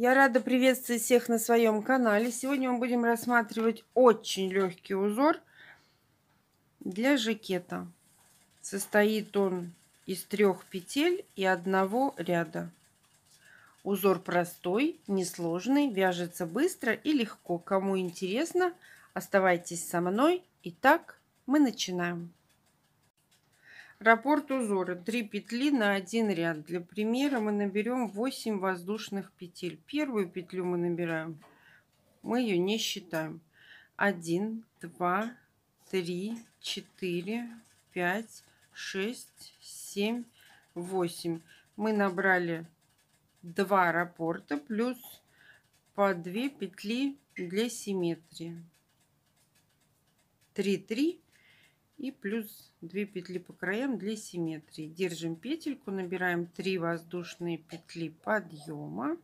Я рада приветствовать всех на своем канале. Сегодня мы будем рассматривать очень легкий узор для жакета. Состоит он из 3 петель и 1 ряда. Узор простой, несложный, вяжется быстро и легко. Кому интересно, оставайтесь со мной. Итак, мы начинаем. Раппорт узора: 3 петли на 1 ряд. Для примера мы наберем 8 воздушных петель. Первую петлю мы набираем, мы ее не считаем. 1, 2, 3, 4, 5, 6, 7, 8. Мы набрали 2 раппорта плюс по 2 петли для симметрии. 3, 3 и плюс 2 петли по краям для симметрии. Держим петельку, набираем 3 воздушные петли подъема,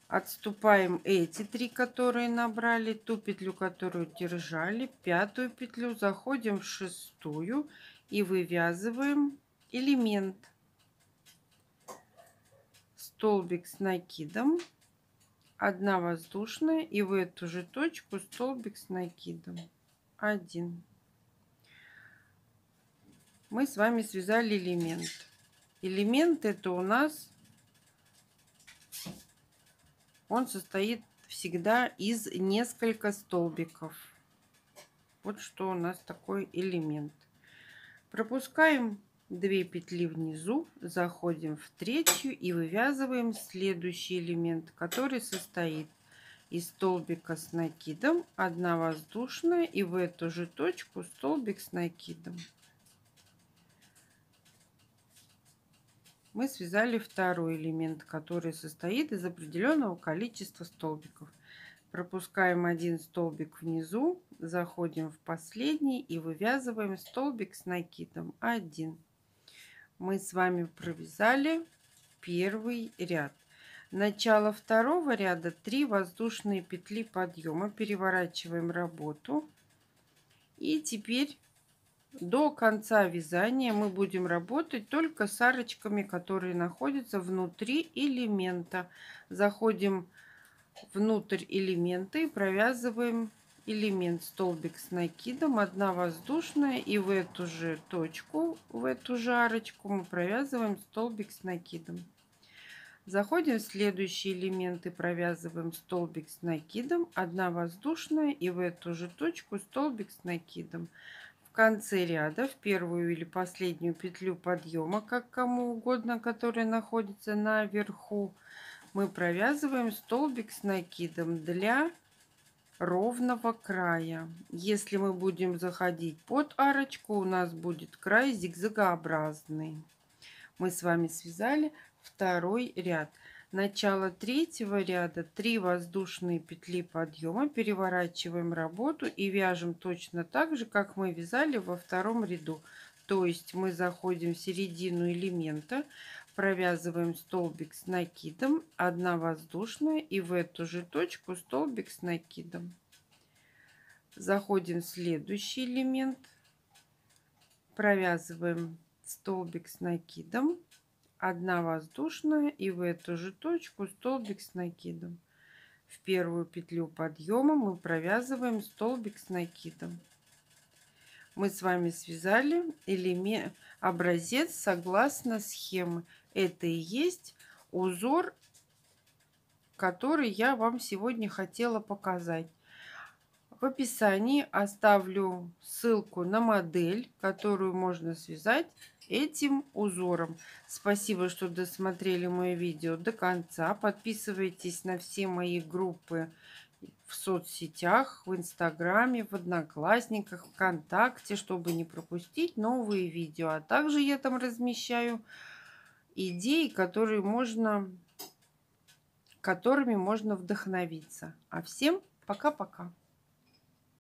отступаем эти 3, которые набрали, ту петлю, которую держали, 5-ю петлю, заходим в 6-ю и вывязываем элемент: столбик с накидом, 1 воздушная, и в эту же точку столбик с накидом 1. Мы с вами связали элемент. Элемент это у нас, он состоит всегда из нескольких столбиков. Вот что у нас такой элемент. Пропускаем 2 петли внизу, заходим в 3-ю и вывязываем следующий элемент, который состоит из столбика с накидом, 1 воздушная, и в эту же точку столбик с накидом. Мы связали 2-й элемент, который состоит из определенного количества столбиков. Пропускаем 1 столбик внизу, заходим в последний и вывязываем столбик с накидом 1. Мы с вами провязали 1-й ряд. Начало 2-го ряда: 3 воздушные петли подъема. Переворачиваем работу. И теперь до конца вязания мы будем работать только с арочками, которые находятся внутри элемента. Заходим внутрь элемента и провязываем элемент: столбик с накидом, 1 воздушная, и в эту же точку, в эту же арочку мы провязываем столбик с накидом. Заходим в следующий элемент и провязываем столбик с накидом, 1 воздушная, и в эту же точку столбик с накидом. В конце ряда, в 1-ю или последнюю петлю подъема, как кому угодно, которая находится наверху, мы провязываем столбик с накидом для ровного края. Если мы будем заходить под арочку, у нас будет край зигзагообразный. Мы с вами связали 2-й ряд. Начало 3-го ряда: 3 воздушные петли подъема. Переворачиваем работу и вяжем точно так же, как мы вязали во 2-м ряду. То есть мы заходим в середину элемента, провязываем столбик с накидом, 1 воздушная, и в эту же точку столбик с накидом. Заходим в следующий элемент, провязываем столбик с накидом, 1 воздушная, и в эту же точку столбик с накидом. В 1-ю петлю подъема мы провязываем столбик с накидом. Мы с вами связали образец согласно схемы. Это и есть узор, который я вам сегодня хотела показать. В описании оставлю ссылку на модель, которую можно связать этим узором. Спасибо, что досмотрели мое видео до конца. Подписывайтесь на все мои группы в соцсетях, в Инстаграме, в Одноклассниках, ВКонтакте, чтобы не пропустить новые видео. А также я там размещаю идеи, которыми можно вдохновиться. А всем пока-пока!